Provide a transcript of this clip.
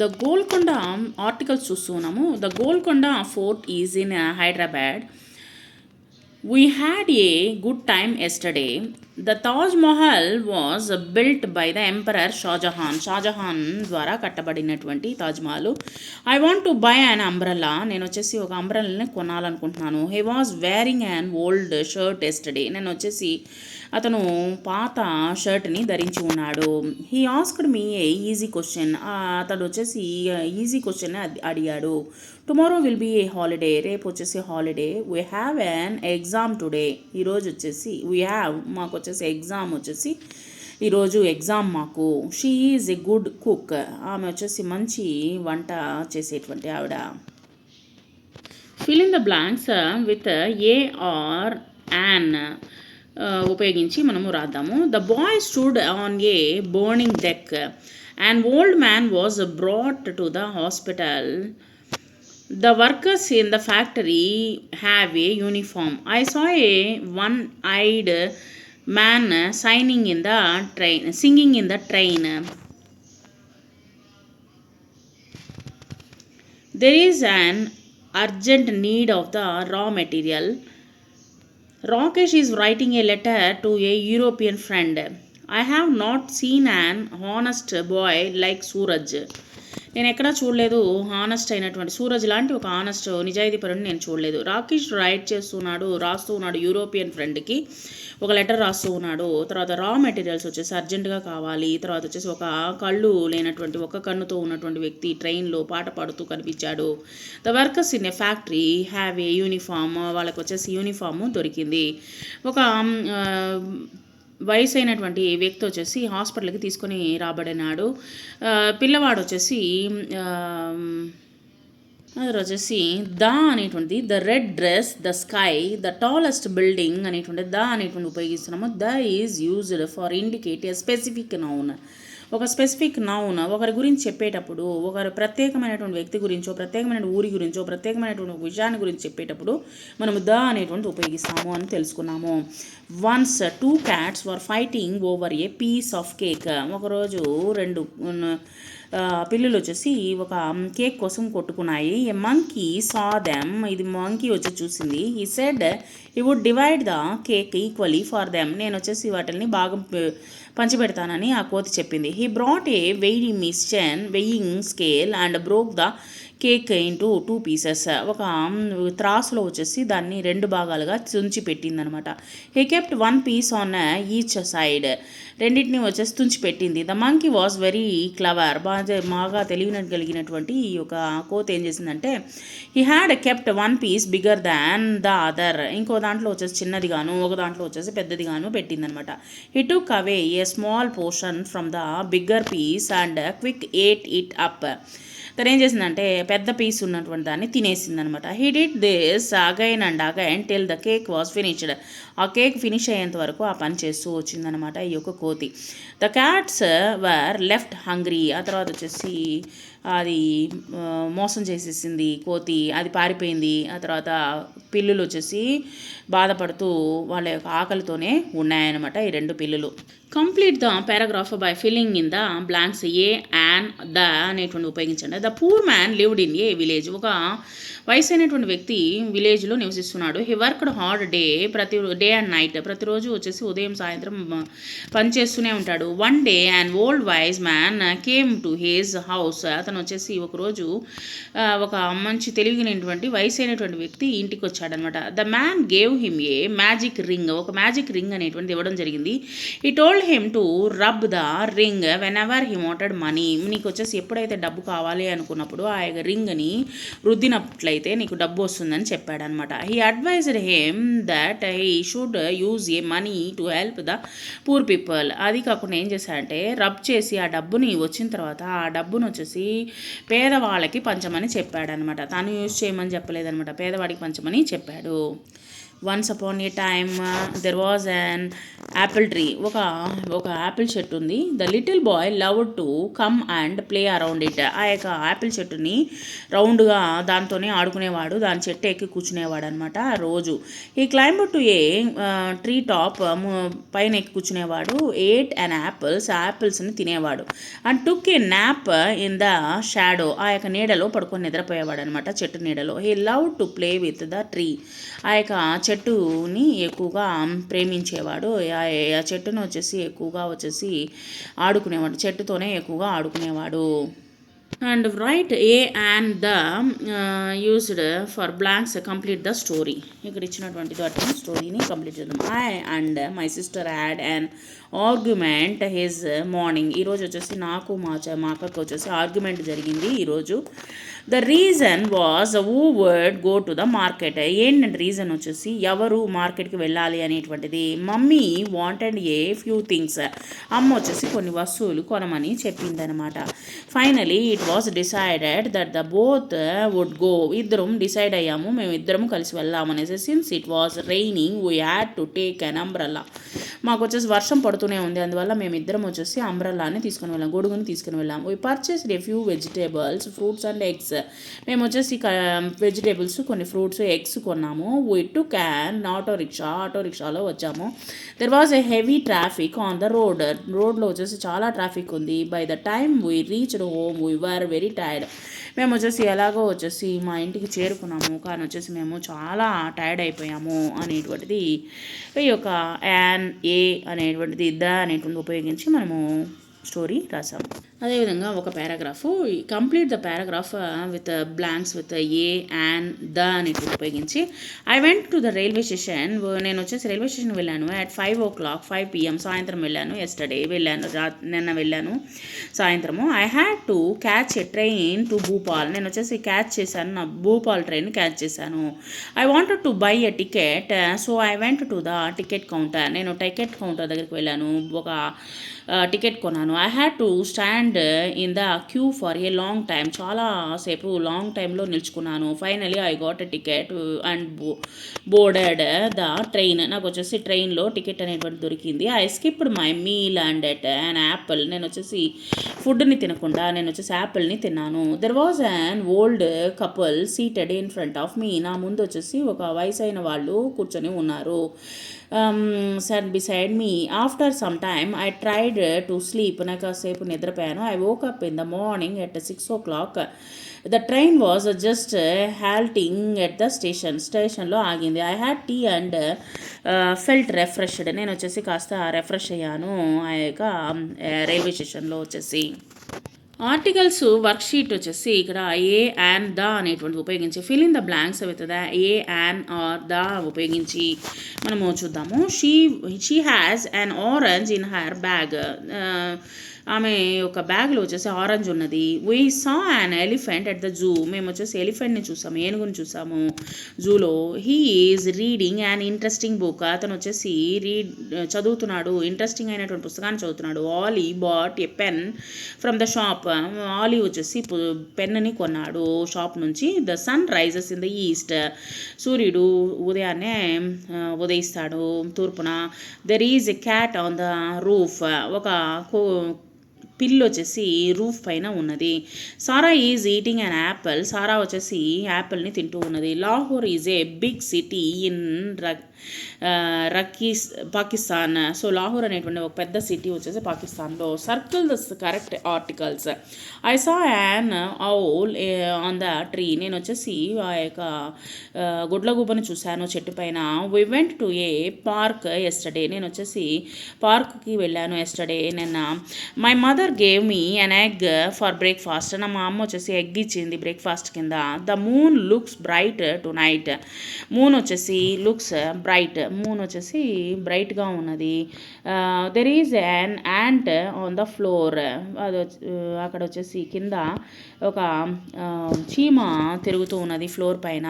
The Golconda articles చూస్తున్నాము. The Golconda fort is in Hyderabad. We had a good time yesterday. The Taj Mahal was built by the Emperor Shah Jahan ద్వారా కట్టబడినటువంటి Taj Mahal. I want to buy an umbrella. నేను వచ్చేసి ఒక అంబ్రెల్లాని కొనాలనుకుంటున్నాను. He was wearing an old shirt yesterday. నేను వచ్చేసి అతను పాత షర్ట్ని ధరించి ఉన్నాడు. He asked me a easy question. అతడు వచ్చేసి ఈజీ క్వశ్చన్ అడిగాడు. Tomorrow will be a holiday. రేపు వచ్చేసి holiday. We have an exam today. ఈరోజు వచ్చేసి మాకు వచ్చేసి ఎగ్జామ్ వచ్చేసి ఈరోజు ఎగ్జామ్ మాకు. She is a good cook. ఆమె వచ్చేసి మంచి వంట చేసేటువంటి ఆవిడ. Fill in the blanks with a or an ఉపయోగించి మనము రాద్దాము. The boy stood on a burning deck. An old man was brought to the hospital. The workers in the factory have a uniform. I saw a one-eyed man singing in the train. There is an urgent need of the raw material. Rakesh is writing a letter to a European friend. I have not seen an honest boy like Suraj. నేను ఎక్కడా చూడలేదు honest అయినటువంటి సూరజ్ లాంటి ఒక honest నిజాయితీపరుని నేను చూడలేదు. రాకేష్ రాస్తూ ఉన్నాడు యూరోపియన్ ఫ్రెండ్కి ఒక లెటర్ రాస్తూ ఉన్నాడు. తర్వాత రా మెటీరియల్స్ వచ్చేసి అర్జెంటుగా కావాలి. తర్వాత వచ్చేసి ఒక కళ్ళు లేనటువంటి ఒక కన్నుతో ఉన్నటువంటి వ్యక్తి ట్రైన్లో పాట పాడుతూ కనిపించాడు. The workers in a factory have a uniform. వాళ్ళకి వచ్చేసి యూనిఫాము దొరికింది. ఒక వయసు అయినటువంటి వ్యక్తి వచ్చేసి హాస్పిటల్కి తీసుకొని రాబడినాడు. పిల్లవాడు వచ్చేసి ద అనేటువంటిది the red dress, the sky, the tallest building అనేటువంటి ద అనేటువంటి ఉపయోగిస్తున్నాము. The is used for indicate A specific noun. ఒక స్పెసిఫిక్ నౌన్ ఒకరి గురించి చెప్పేటప్పుడు, ఒకరి ప్రత్యేకమైనటువంటి వ్యక్తి గురించో, ప్రత్యేకమైన ఊరి గురించో, ప్రత్యేకమైనటువంటి విషయాన్ని గురించి చెప్పేటప్పుడు మనము ద అనేటువంటి ఉపయోగిస్తాము అని తెలుసుకున్నాము. Once 2 cats were fighting over a piece of cake. ఒకరోజు 2 పిల్లులు వచ్చేసి ఒక కేక్ కోసం కొట్టుకున్నాయి. A monkey saw them. ఇది మంకీ వచ్చి చూసింది. He said he would divide the cake equally for them. నేను వచ్చేసి వాటిని బాగా పంచిపెడతానని ఆ కోతి చెప్పింది. He brought a weighing scale and broke the cake into 2 pieces. ఒక త్రాసులో వచ్చేసి దాన్ని 2 భాగాలుగా తుంచి పెట్టిందనమాట. He kept 1 piece on each side. రెండింటిని వచ్చేసి తుంచి పెట్టింది. The monkey was very clever. బాగా కలిగినటువంటి ఈ యొక్క కోత ఏం చేసిందంటే he had kept 1 piece bigger than the other. ఇంకో దాంట్లో వచ్చేసి చిన్నదిగాను, ఒక దాంట్లో వచ్చేసి పెద్దదిగాను పెట్టిందనమాట. He took away a small portion from the bigger piece and quick ate it up. తను ఏం చేసిందంటే పెద్ద పీస్ ఉన్నటువంటి దాన్ని తినేసింది అనమాట. He did this again and again till the cake was finished. ఆ కేక్ ఫినిష్ అయ్యేంత వరకు ఆ పని చేస్తూ వచ్చిందనమాట ఈ యొక్క కోతి. The cats were left hungry. ఆ తర్వాత వచ్చేసి అది మోసం చేసేసింది కోతి, అది పారిపోయింది. ఆ తర్వాత పిల్లులు వచ్చేసి బాధపడుతూ వాళ్ళ యొక్క ఆకలితోనే ఉన్నాయన్నమాట ఈ 2 పిల్లులు. Complete the paragraph by filling in the blanks a and the అనేటువంటి ఉపయోగించండి. The poor man lived in a village. ఒక వయసు అయినటువంటి వ్యక్తి విలేజ్లో నివసిస్తున్నాడు. He worked hard day and night. ప్రతిరోజు వచ్చేసి ఉదయం సాయంత్రం పనిచేస్తూనే ఉంటాడు. One day and old wise man came to his house. అతను వచ్చేసి ఒకరోజు ఒక మంచి తెలివినటువంటి వయసు అయినటువంటి వ్యక్తి ఇంటికి వచ్చాడనమాట. The man gave him a magic ring. ఒక మ్యాజిక్ రింగ్ అనేటువంటిది ఇవ్వడం జరిగింది. He told him to rub the ring whenever he wanted money. నీకు వచ్చేసి ఎప్పుడైతే డబ్బు కావాలి అనుకున్నప్పుడు ఆ యొక్క రింగ్ని రుద్దినట్లయితే నీకు డబ్బు వస్తుందని చెప్పాడనమాట. He advised him that he should use a money to help the poor people. అది కాకుండా ఏం చేశాడంటే రబ్ చేసి ఆ డబ్బుని వచ్చిన తర్వాత ఆ డబ్బును వచ్చేసి పేదవాళ్ళకి పంచమని చెప్పాడనమాట. తాను యూజ్ చేయమని చెప్పలేదనమాట, పేదవాడికి పంచమని చెప్పాడు. Once upon A time there was an apple tree. ఒక యాపిల్ చెట్టు ఉంది. The little boy love to come and play around it. ఆ యొక్క యాపిల్ చెట్టుని రౌండ్గా దాంతోనే ఆడుకునేవాడు, దాని చెట్టు ఎక్కి కూర్చునేవాడు అనమాట రోజు. ఈ climb to A tree top, పైన ఎక్కి కూర్చునేవాడు. ఎయిట్ అండ్ యాపిల్స్ని తినేవాడు. And took A nap in the shadow. ఆ యొక్క నీడలో పడుకొని నిద్రపోయేవాడు అనమాట, చెట్టు నీడలో. He love to play with the tree. ఆ యొక్క చెట్టుని ఎక్కువగా ప్రేమించేవాడు. ఆ చెట్టును ఎక్కువగా ఆడుకునేవాడు, చెట్టుతోనే ఎక్కువగా ఆడుకునేవాడు. And write a and the used for blanks complete the story. ఇక్కడ ఇచ్చినటువంటి వాటిని స్టోరీని కంప్లీట్ చేద్దాం. I and my sister had and argument his morning. ఈరోజు నాకు మా అక్కకి ఆర్గ్యుమెంట్ జరిగింది ఈరోజు. The reason was who would go to the market. ఏంటంటే రీజన్ ఎవరు మార్కెట్కి వెళ్ళాలి అనేటువంటిది. Mummy wanted a few things. అమ్మ కొన్ని వస్తువులు కొనమని చెప్పిందనమాట. Finally it was decided that the both would go. ఇద్దరం డిసైడ్ అయ్యాము, మేము ఇద్దరము కలిసి వెళ్దామనేసి. Since it was raining we had to take an umbrella. మాకు వర్షం పడుతూనే ఉంది, అందువల్ల మేము ఇద్దరం అంబ్రెల్లాని తీసుకుని వెళ్ళాం, గొడుగుని తీసుకుని వెళ్ళాం. We purchased a few vegetables, fruits and eggs. మేము వెజిటేబుల్స్, కొన్ని ఫ్రూట్స్, ఎగ్స్ కొన్నాము. వీ టుక్ అన్ ఆటోరిక్షాలో వచ్చాము. There was a heavy traffic on the రోడ్లో చాలా ట్రాఫిక్ ఉంది. By the time we reached home we were very tired. మేము ఎలాగో మా ఇంటికి చేరుకున్నాము, కానీ మేము చాలా టైర్డ్ అయిపోయాము అనేటువంటిది ఈ యొక్క యాన్, ఏ అనేటువంటిది, ద అనేటువంటి ఉపయోగించి మనము స్టోరీ రాసాము. అదేవిధంగా ఒక paragraph, complete the paragraph with blanks with A, an, the అనేటువంటి ఉపయోగించి. I went to the railway station. నేను రైల్వే స్టేషన్ వెళ్ళాను. అట్ 5 o'clock 5 PM సాయంత్రం వెళ్ళాను. ఎస్టర్డే నిన్న వెళ్ళాను సాయంత్రము. I had to catch a train to Bhopal. నేను క్యాచ్ చేశాను, నా భూపాల్ ట్రైన్ క్యాచ్ చేశాను. I wanted to buy a ticket, so I went to the ticket counter. నేను టికెట్ కౌంటర్ దగ్గరికి వెళ్ళాను, ఒక టికెట్ కొన్నాను. I had to stand in the queue for a long time. చాలాసేపు లాంగ్ టైంలో నిల్చుకున్నాను. Finally I got a ticket and boarded the train. నాకు ట్రైన్లో టికెట్ అనేటువంటి దొరికింది. I skipped my meal and ate and apple. నేను ఫుడ్ని తినకుండా నేను యాపిల్ని తిన్నాను. There was an old couple seated in front of me. నా ముందు ఒక వయసైన వాళ్ళు కూర్చొని ఉన్నారు. Sat beside me. After some time I tried to sleep. నాకు కాసేపు నిద్రపోయాను. I woke up in the morning at 6 o'clock. The train was just halting at the స్టేషన్లో ఆగింది. I had tea and felt refreshed. నేను కాస్త refresh అయ్యాను ఆ యొక్క రైల్వే స్టేషన్లో ఆర్టికల్స్ వర్క్షీట్ ఇక్కడ ఏ, యాన్, ద అనేటువంటి ఉపయోగించి fill in the blanks with the a, an or the ఉపయోగించి మనము చూద్దాము. She has an orange in her bag. ఆమె ఒక బ్యాగ్లో ఆరెంజ్ ఉన్నది. We saw an elephant at the zoo. మేము ఎలిఫెంట్ని చూసాము, ఏనుగుని చూసాము జూలో. He is reading an interesting book. అతను చదువుతున్నాడు, ఇంట్రెస్టింగ్ అయినటువంటి పుస్తకాన్ని చదువుతున్నాడు. Ali bought a pen from the shop. Ali పెన్నుని కొన్నాడు షాప్ నుంచి. The sun rises in the east. సూర్యుడు ఉదయాన్నే ఉదయిస్తాడు తూర్పున. There is a cat on the roof. ఒక పిల్లి రూఫ్ పైన ఉన్నది. Sara is eating an apple. Sara యాపిల్ని తింటూ ఉన్నది. Lahore is a big city in Pakistan. So Lahore అనేటువంటి ఒక పెద్ద సిటీ పాకిస్తాన్లో. Circle the correct articles. I saw an owl on the tree. నేను ఆ యొక్క గుడ్లగూబను చూశాను చెట్టు పైన. We went to a park yesterday. నేను పార్క్కి వెళ్ళాను ఎస్టర్డే నిన్న. My mother gave me an egg for breakfast. మా అమ్మ ఎగ్ ఇచ్చింది బ్రేక్ఫాస్ట్ కింద. The moon looks bright to night. Moon looks bright. Moon బ్రైట్గా ఉన్నది. There is an ant on the floor. అది అక్కడ కింద ఒక చీమ తిరుగుతూ ఉన్నది ఫ్లోర్ పైన.